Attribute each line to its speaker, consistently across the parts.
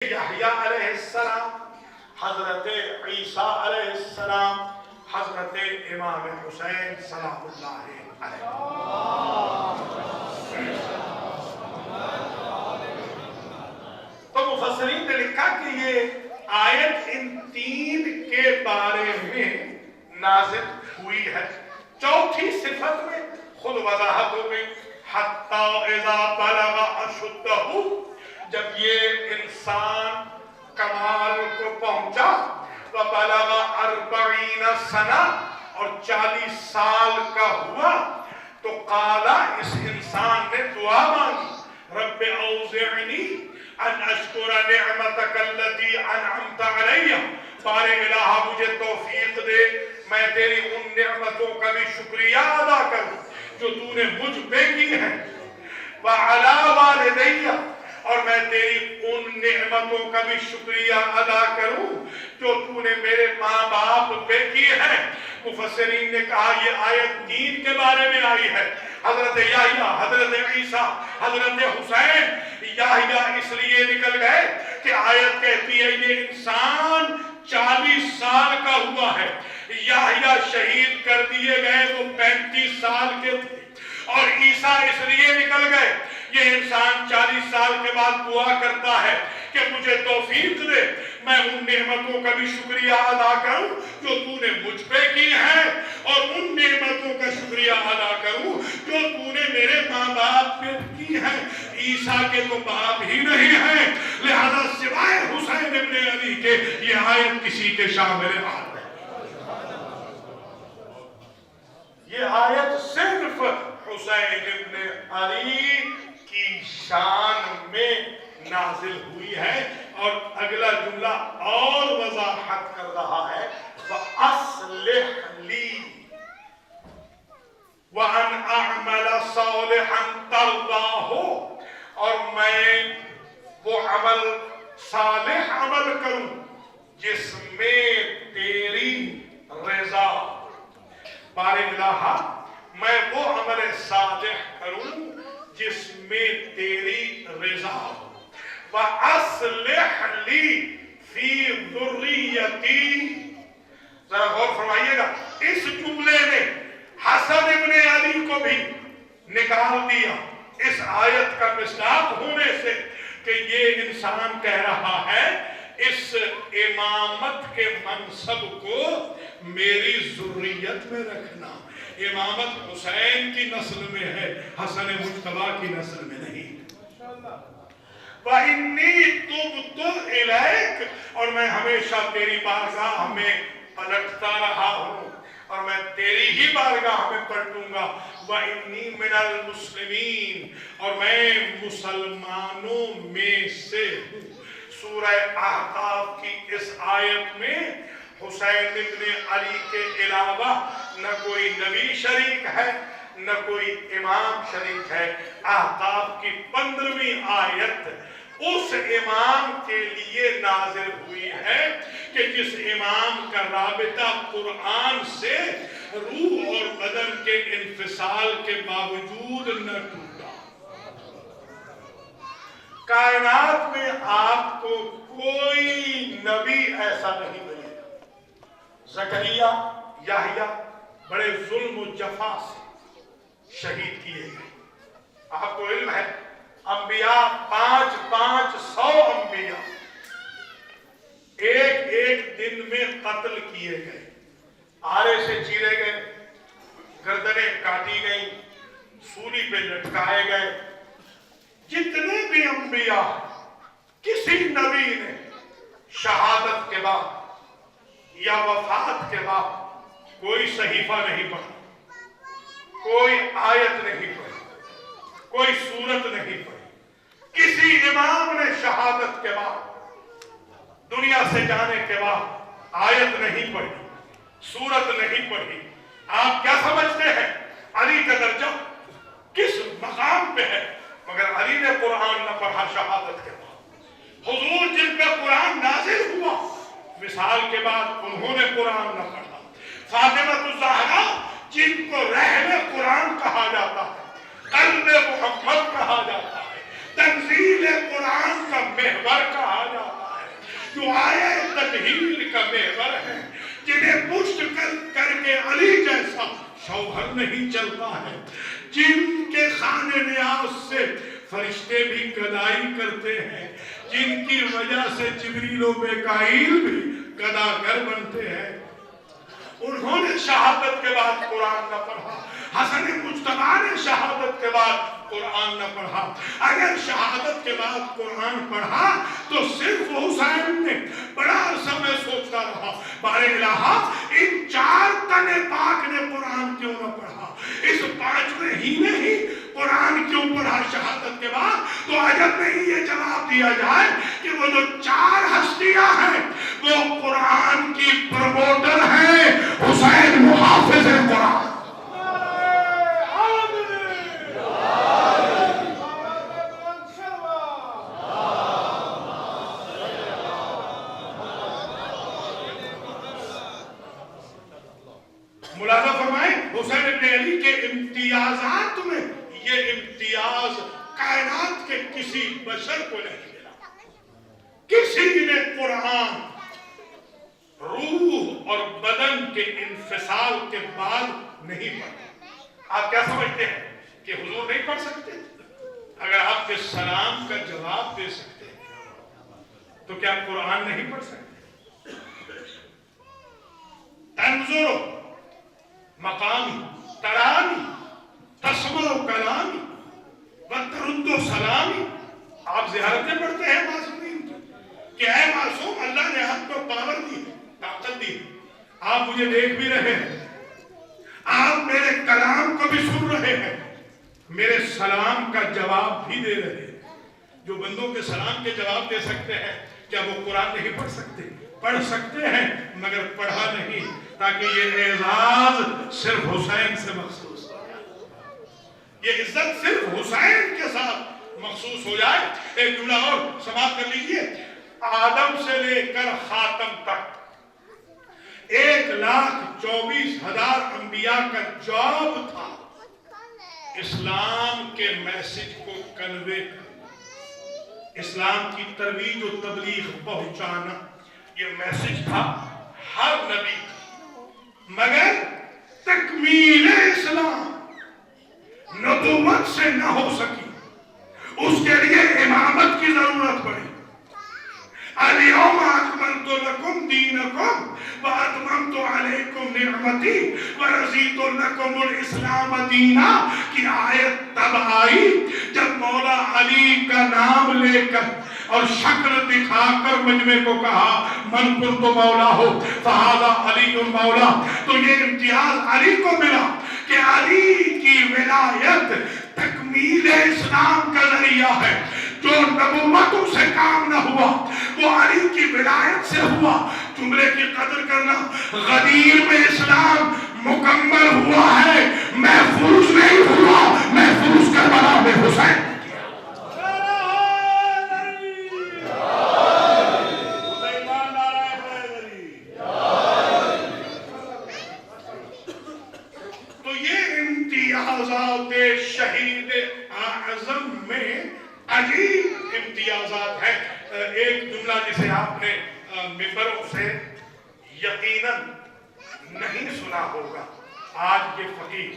Speaker 1: یحییٰ علیہ السلام، حضرت عیسیٰ علیہ السلام، حضرت امام حسین سلام اللہ علیہ۔ تو مفسرین نے لکھا کہ یہ آیت ان تین کے بارے میں نازل ہوئی ہے۔ چوتھی صفت میں خود وضاحت ہو گئی، حتی اذا بلغ اشدہ، جب یہ انسان کمال کو پہنچا، وبلغ 40 سنہ، اور 40 سال کا ہوا، تو قالا، اس انسان نے دعا مانگی، رب اوزعنی ان اشکر نعمتک التي انعمت علی، بارے الہ مجھے توفیق دے میں تیری ان نعمتوں کا بھی شکریہ ادا کروں جو تو نے مجھ پہ کی ہے، وعلی والدی، اور میں تیری ان نعمتوں کا بھی شکریہ ادا کروں جو تو نے میرے ماں باپ پہ کی ہے۔ مفسرین نے کہا یہ آیت دین کے بارے میں آئی ہے۔ حضرت یحییٰ، حضرت عیسیٰ، حضرت حسین، یحییٰ اس لیے نکل گئے کہ آیت کہتی ہے یہ انسان 40 سال کا ہوا ہے، یحییٰ شہید کر دیے گئے وہ 35 سال کے تھے، اور عیسیٰ اس لیے نکل گئے یہ انسان 40 سال کے بعد دعا کرتا ہے کہ مجھے توفیق دے میں ان نعمتوں کا بھی شکریہ ادا کروں جو تو نے مجھ پہ کی ہے، اور ان نعمتوں کا شکریہ ادا کروں جو تو نے میرے ماں باپ پہ کی ہے۔ عیسیٰ کے تو باپ ہی نہیں ہیں، لہذا سوائے حسین ابن علی کے یہ آیت کسی کے شامل حال ہے۔ یہ آیت صرف حسین ابن علی کی شان میں نازل ہوئی ہے، اور اگلا جملہ اور وضاحت کر رہا ہے، وَأَصْلِحْ لِي وَأَنْ أَعْمَلَ صَالِحًا تَرْضَاهُ، اور میں وہ عمل صالح عمل کروں جس میں تیری رضا، بارے الہ میں وہ عمل صالح کروں جس میں تیری رضا ہو، وَأَصْلِحْ لِي فِي ذُرِّيَّتِي۔ ذرا غور فرمائیے گا، اس جملے نے حسن ابن علی کو بھی نکال دیا اس آیت کا مصداق ہونے سے کہ یہ انسان کہہ رہا ہے اس امامت کے منصب کو میری ذریت میں رکھنا۔ امامت حسین کی نسل میں ہے، حسن مجتبیٰ کی نسل میں نہیں۔ وَإِنِّي تُبْتُ إِلَيْكَ، اور میں ہمیشہ تیری بارگاہ میں پلٹتا رہا ہوں، اور میں تیری ہی بارگاہ میں پلٹوں گا۔ وَإِنِّي مِنَ الْمُسْلِمِينَ، اور میں مسلمانوں میں سے ہوں۔ سورہ احقاف کی اس آیت میں حسین ابن علی کے علاوہ نہ کوئی نبی شریک ہے نہ کوئی امام شریک ہے۔ احقاف کی 15ویں آیت اس امام کے لیے نازل ہوئی ہے کہ جس امام کا رابطہ قرآن سے روح اور بدن کے انفصال کے باوجود نہ ٹوٹا۔ کائنات میں آپ کو کوئی نبی ایسا نہیں ملے گا۔ زکریا، یحییٰ بڑے ظلم و جفا سے شہید کیے گئے۔ آپ کو علم ہے انبیاء 500 انبیاء ایک دن میں قتل کیے گئے، آرے سے چیرے گئے، گردنیں کاٹی گئیں، سولی پہ لٹکائے گئے۔ جتنے بھی انبیاء، کسی نبی نے شہادت کے بعد یا وفات کے بعد کوئی صحیفہ نہیں پڑھا، کوئی آیت نہیں پڑھی، کوئی سورت نہیں پڑھی۔ کسی امام نے شہادت کے بعد، دنیا سے جانے کے بعد آیت نہیں پڑھی، سورت نہیں پڑھی۔ آپ کیا سمجھتے ہیں علی کا درجہ کس مقام پہ ہے؟ مگر علی نے قرآن نہ پڑھا شہادت کے بعد۔ حضور جن پہ قرآن نازل ہوا، وصال کے بعد انہوں نے قرآن نہ پڑھا۔ فاطمہ الزہرا جن کو رحم قرآن کہا جاتا ہے، قلب محمد کہا جاتا ہے، تنزیل قرآن کا محور کہا جاتا ہے، جو آئے تطہیر کا محور ہے، جنہیں پشت کر کے علی جیسا شوہر نہیں چلتا ہے، جن کے خانے نیاز سے فرشتے بھی گدائی کرتے ہیں، جن کی وجہ سے جبریل و میکائیل بھی گداگر بنتے ہیں، انہوں نے شہادت کے بعد قرآن نہ پڑھا۔ حسن مجتبیٰ نے شہادت کے بعد قرآن نہ پڑھا۔ اگر شہادت کے بعد قرآن پڑھا تو صرف حسین نے بڑا عرصہ میں سوچتا رہا، بارے الہا ان 4 تن پاک نے قرآن کیوں نہ پڑھا، اس 5ویں ہی نے ہی قرآن کیوں پڑھا شہادت کے بعد؟ تو عجب نہیں یہ جواب دیا جائے کہ وہ جو 4 ہستیاں ہیں وہ قرآن کی پروموٹر ہیں، حسین محافظ قرآن۔ ملاحظہ فرمائیں حسین ابن علی کے امتیازات میں یہ امتیاز کائنات کے کسی بشر کو نہیں ملا۔ کسی نے قرآن روح اور بدن کے انفصال کے بعد نہیں پڑھا۔ آپ کیا سمجھتے ہیں کہ حضور نہیں پڑھ سکتے؟ اگر آپ کے سلام کا جواب دے سکتے ہیں تو کیا قرآن نہیں پڑھ سکتے؟ تنظر مقامی ترانی تسمع کلامی وترد سلامی۔ آپ زیارتیں پڑھتے ہیں معصومین کہ اے معصوم، اللہ نے آپ کو پاور دی، طاقت دی، آپ مجھے دیکھ بھی رہے ہیں، آپ میرے کلام کو بھی سن رہے ہیں، میرے سلام کا جواب بھی دے رہے ہیں۔ جو بندوں کے سلام کے جواب دے سکتے ہیں، کیا وہ قرآن نہیں پڑھ سکتے؟ پڑھ سکتے ہیں مگر پڑھا نہیں، تاکہ یہ اعزاز صرف حسین سے مخصوص ہو جائے، یہ عزت صرف حسین کے ساتھ مخصوص ہو جائے۔ ایک جملہ اور سماعت کر لیجئے، آدم سے لے کر خاتم تک 1,24,000 انبیاء کا جواب تھا اسلام کے میسج کو کنوے کرنا، اسلام کی ترویج و تبلیغ پہنچانا، یہ میسج تھا ہر نبی کا۔ مگر تکمیل اسلام نبوت سے نہ ہو سکی، اس کے لیے امامت کی ضرورت پڑی۔ اليوم اکملت لکم دینکم واتممت علیکم نعمتی ورضیت لکم الاسلام دینا کی آیت تب آئی جب مولا علی کا نام لے کر اور شکل دکھا کر مجمع کو کہا من کنت مولا ہو فہذا علی مولا۔ تو یہ امتیاز علی کو ملا کہ علی کی ولایت تکمیل اسلام کا ذریعہ ہے۔ جو نبوتوں سے کام نہ ہوا وہ علی کی ولایت سے ہوا۔ جملے کی قدر کرنا، غدیر میں اسلام مکمل ہوا ہے، محفوظ نہیں ہوا، محفوظ کربلا میں حسین۔ تو یہ امتیازات شہید اعظم میں عجیب امتیازات ہیں۔ ایک جملہ جسے آپ نے ممبروں سے یقیناً نہیں سنا ہوگا، آج یہ فقیر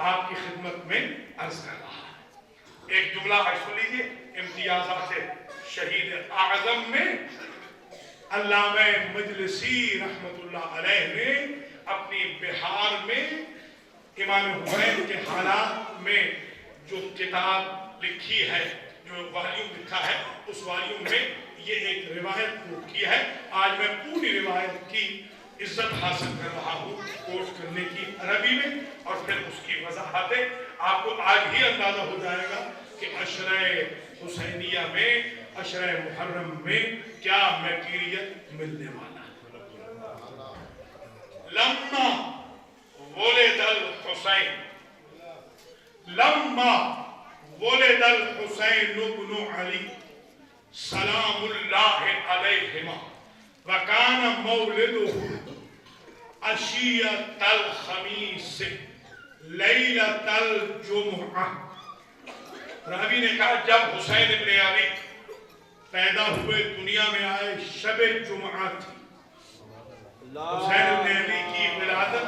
Speaker 1: آپ کی خدمت میں عرض کر رہا ہے۔ ایک جملہ سن لیجیے، امتیازات شہید اعظم میں علامہ مجلسی رحمت اللہ علیہ نے اپنی بہار میں امام حسین کے حالات میں جو کتاب لکھی ہے، جو والیوم لکھا ہے، اس والیوم میں یہ ایک روایت کوٹ کی ہے۔ آج میں پوری روایت کی عزت حاصل کر رہا ہوں کوٹ کرنے کی عربی میں، اور پھر اس کی وضاحتیں آپ کو آج ہی اندازہ ہو جائے گا کہ عشرہ حسینیہ میں، عشرہ محرم میں کیا میٹیریل ملنے والا ہے۔ لما ولد الحسین، لما ولد الحسین ابن علی سلام اللہ علیہما وکان مولدہ عشیۃ الخمیس لیلۃ الجمعہ۔ راوی نے کہا جب حسین ابن علی پیدا ہوئے دنیا میں آئے شب جمعہ تھی. حسین ابن علی کی ولادت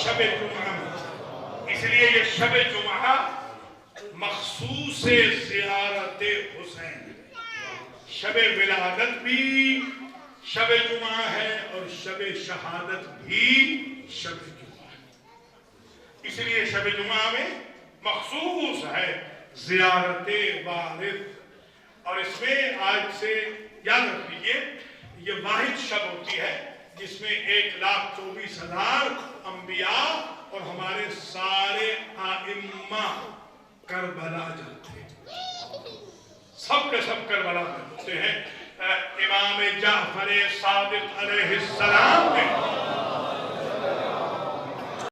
Speaker 1: شب جمعہ میں تھی. اس لیے یہ شب جمعہ مخصوص زیارت حسین. شب ولادت بھی شب جمعہ ہے اور شب شہادت بھی شب جمعہ ہے. اس لیے شب جمعہ میں مخصوص ہے زیارت وارث. اور اس میں آج سے یاد رکھ لیجیے یہ واحد شب ہوتی ہے جس میں 1,24,000 انبیاء اور ہمارے سارے ائمہ کربلا جاتے ہیں. سب کے سب کربلا میں ہوتے ہیں. امام جعفر صادق علیہ السلام نے